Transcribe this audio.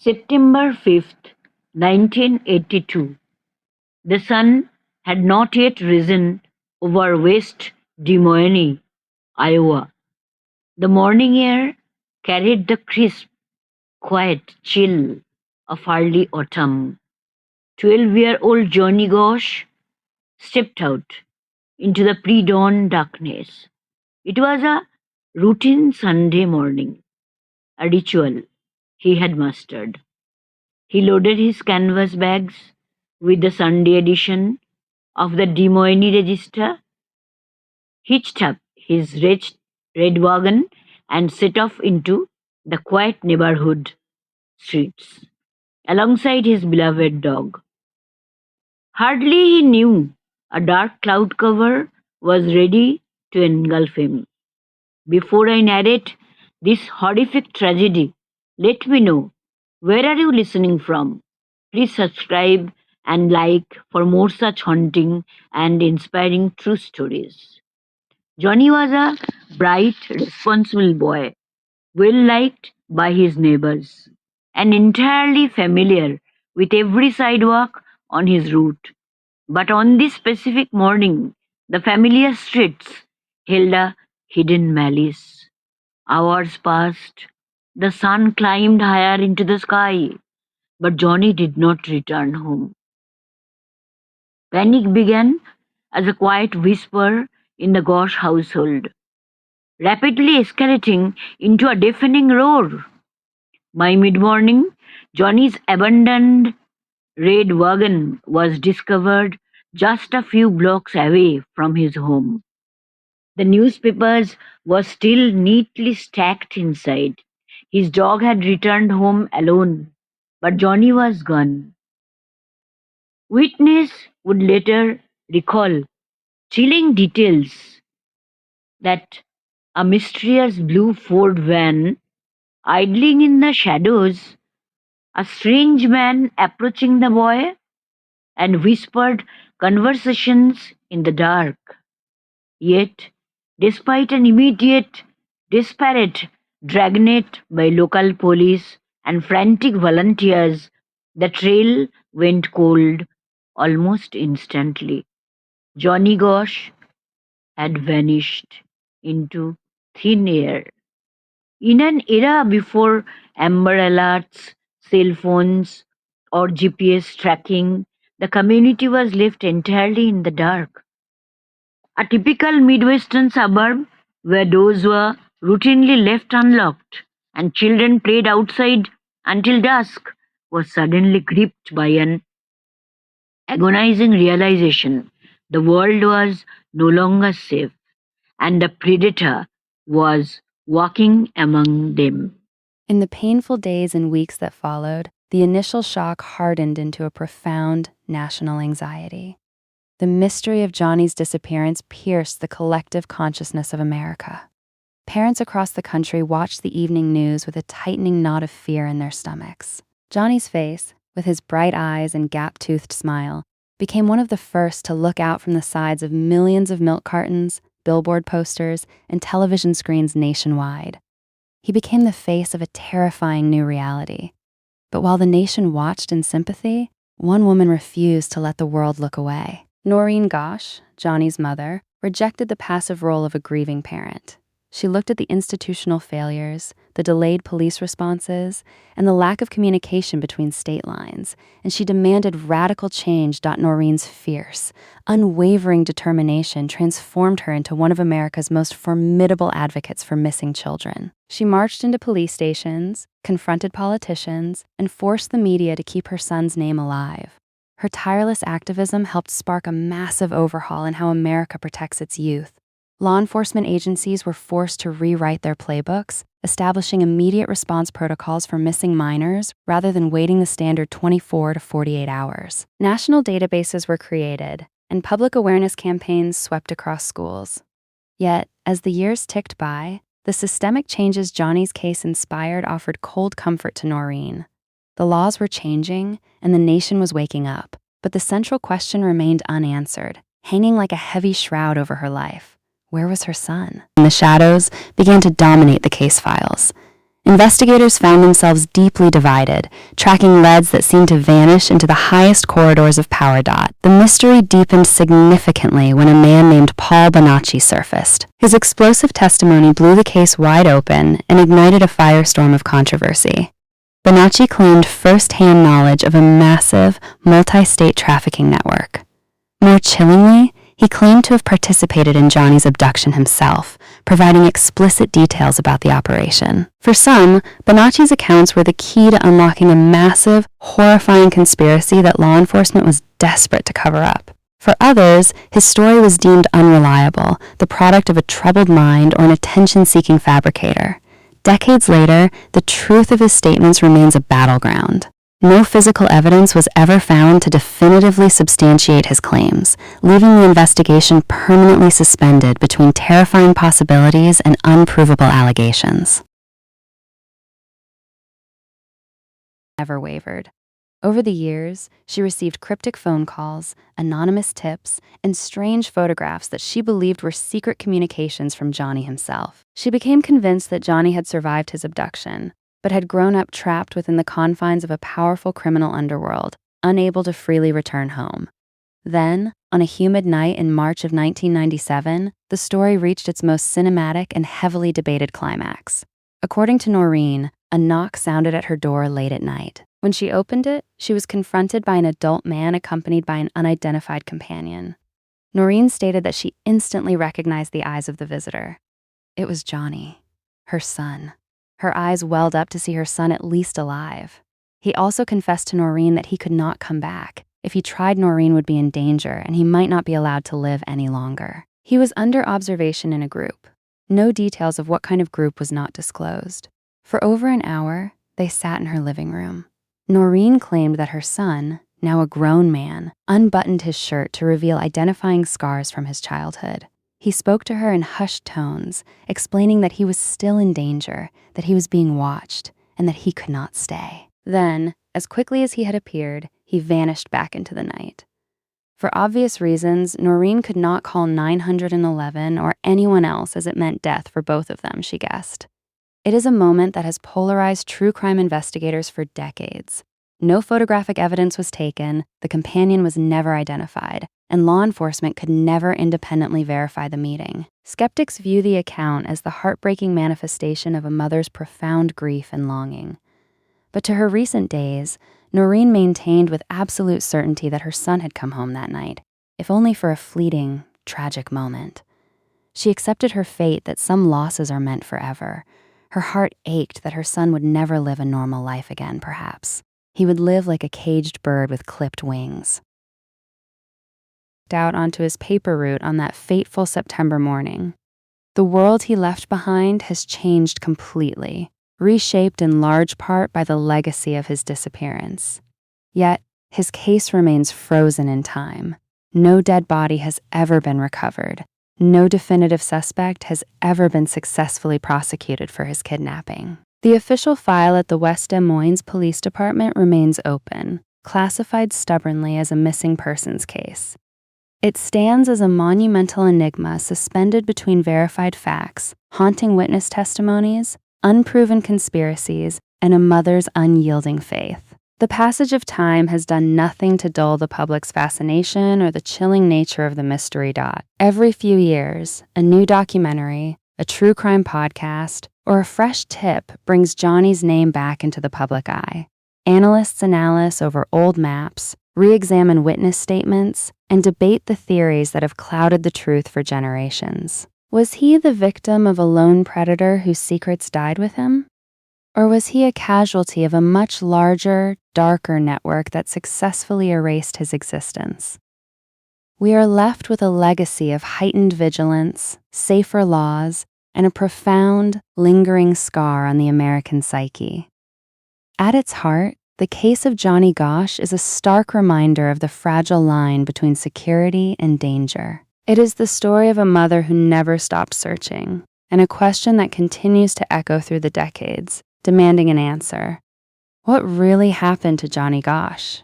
September 5th, 1982. The sun had not yet risen over West Des Moines, Iowa. The morning air carried the crisp, quiet chill of early autumn. 12-year-old Johnny Gosh stepped out into the pre-dawn darkness. It was a routine Sunday morning, a ritual he had mastered. He loaded his canvas bags with the Sunday edition of the Des Moines Register, hitched up his red wagon, and set off into the quiet neighborhood streets, alongside his beloved dog. Hardly he knew a dark cloud cover was ready to engulf him. Before I narrate this horrific tragedy, let me know, where are you listening from? Please subscribe and like for more such haunting and inspiring true stories. Johnny was a bright, responsible boy, well liked by his neighbors, and entirely familiar with every sidewalk on his route. But on this specific morning, the familiar streets held a hidden malice. Hours passed. The sun climbed higher into the sky, but Johnny did not return home. Panic began as a quiet whisper in the Gosh household, rapidly escalating into a deafening roar. By mid-morning, Johnny's abandoned red wagon was discovered just a few blocks away from his home. The newspapers were still neatly stacked inside. His dog had returned home alone, but Johnny was gone. Witness would later recall chilling details that a mysterious blue Ford van idling in the shadows, a strange man approaching the boy, and whispered conversations in the dark. Yet, despite an immediate, desperate dragnet by local police and frantic volunteers, the trail went cold almost instantly. Johnny Gosh had vanished into thin air. In an era before Amber Alerts, cell phones, or GPS tracking, the community was left entirely in the dark. A typical Midwestern suburb where doors were routinely left unlocked and children played outside until dusk was suddenly gripped by an agonizing realization: the world was no longer safe, and the predator was walking among them. In the painful days and weeks that followed, the initial shock hardened into a profound national anxiety. The mystery of Johnny's disappearance pierced the collective consciousness of America. Parents across the country watched the evening news with a tightening knot of fear in their stomachs. Johnny's face, with his bright eyes and gap-toothed smile, became one of the first to look out from the sides of millions of milk cartons, billboard posters, and television screens nationwide. He became the face of a terrifying new reality. But while the nation watched in sympathy, one woman refused to let the world look away. Noreen Gosh, Johnny's mother, rejected the passive role of a grieving parent. She looked at the institutional failures, the delayed police responses, and the lack of communication between state lines, and she demanded radical change. Noreen's fierce, unwavering determination transformed her into one of America's most formidable advocates for missing children. She marched into police stations, confronted politicians, and forced the media to keep her son's name alive. Her tireless activism helped spark a massive overhaul in how America protects its youth. Law enforcement agencies were forced to rewrite their playbooks, establishing immediate response protocols for missing minors rather than waiting the standard 24 to 48 hours. National databases were created, and public awareness campaigns swept across schools. Yet, as the years ticked by, the systemic changes Johnny's case inspired offered cold comfort to Noreen. The laws were changing, and the nation was waking up, but the central question remained unanswered, hanging like a heavy shroud over her life. Where was her son? And the shadows began to dominate the case files. Investigators found themselves deeply divided, tracking leads that seemed to vanish into the highest corridors of Power Dot. The mystery deepened significantly when a man named Paul Bonacci surfaced. His explosive testimony blew the case wide open and ignited a firestorm of controversy. Bonacci claimed first-hand knowledge of a massive, multi-state trafficking network. More chillingly, he claimed to have participated in Johnny's abduction himself, providing explicit details about the operation. For some, Bonacci's accounts were the key to unlocking a massive, horrifying conspiracy that law enforcement was desperate to cover up. For others, his story was deemed unreliable, the product of a troubled mind or an attention-seeking fabricator. Decades later, the truth of his statements remains a battleground. No physical evidence was ever found to definitively substantiate his claims, leaving the investigation permanently suspended between terrifying possibilities and unprovable allegations. Never wavered. Over the years, she received cryptic phone calls, anonymous tips, and strange photographs that she believed were secret communications from Johnny himself. She became convinced that Johnny had survived his abduction, but had grown up trapped within the confines of a powerful criminal underworld, unable to freely return home. Then, on a humid night in March of 1997, the story reached its most cinematic and heavily debated climax. According to Noreen, a knock sounded at her door late at night. When she opened it, she was confronted by an adult man accompanied by an unidentified companion. Noreen stated that she instantly recognized the eyes of the visitor. It was Johnny, her son. Her eyes welled up to see her son at least alive. He also confessed to Noreen that he could not come back. If he tried, Noreen would be in danger and he might not be allowed to live any longer. He was under observation in a group. No details of what kind of group was not disclosed. For over an hour, they sat in her living room. Noreen claimed that her son, now a grown man, unbuttoned his shirt to reveal identifying scars from his childhood. He spoke to her in hushed tones, explaining that he was still in danger, that he was being watched, and that he could not stay. Then, as quickly as he had appeared, he vanished back into the night. For obvious reasons, Noreen could not call 911 or anyone else as it meant death for both of them, she guessed. It is a moment that has polarized true crime investigators for decades. No photographic evidence was taken, the companion was never identified, and law enforcement could never independently verify the meeting. Skeptics view the account as the heartbreaking manifestation of a mother's profound grief and longing. But to her recent days, Noreen maintained with absolute certainty that her son had come home that night, if only for a fleeting, tragic moment. She accepted her fate that some losses are meant forever. Her heart ached that her son would never live a normal life again, perhaps. He would live like a caged bird with clipped wings. Out onto his paper route on that fateful September morning. The world he left behind has changed completely, reshaped in large part by the legacy of his disappearance. Yet, his case remains frozen in time. No dead body has ever been recovered. No definitive suspect has ever been successfully prosecuted for his kidnapping. The official file at the West Des Moines Police Department remains open, classified stubbornly as a missing persons case. It stands as a monumental enigma suspended between verified facts, haunting witness testimonies, unproven conspiracies, and a mother's unyielding faith. The passage of time has done nothing to dull the public's fascination or the chilling nature of the mystery. Every few years, a new documentary, a true crime podcast, or a fresh tip brings Johnny's name back into the public eye. Analysts analyze over old maps, re-examine witness statements, and debate the theories that have clouded the truth for generations. Was he the victim of a lone predator whose secrets died with him? Or was he a casualty of a much larger, darker network that successfully erased his existence? We are left with a legacy of heightened vigilance, safer laws, and a profound, lingering scar on the American psyche. At its heart, the case of Johnny Gosch is a stark reminder of the fragile line between security and danger. It is the story of a mother who never stopped searching, and a question that continues to echo through the decades, demanding an answer. What really happened to Johnny Gosch?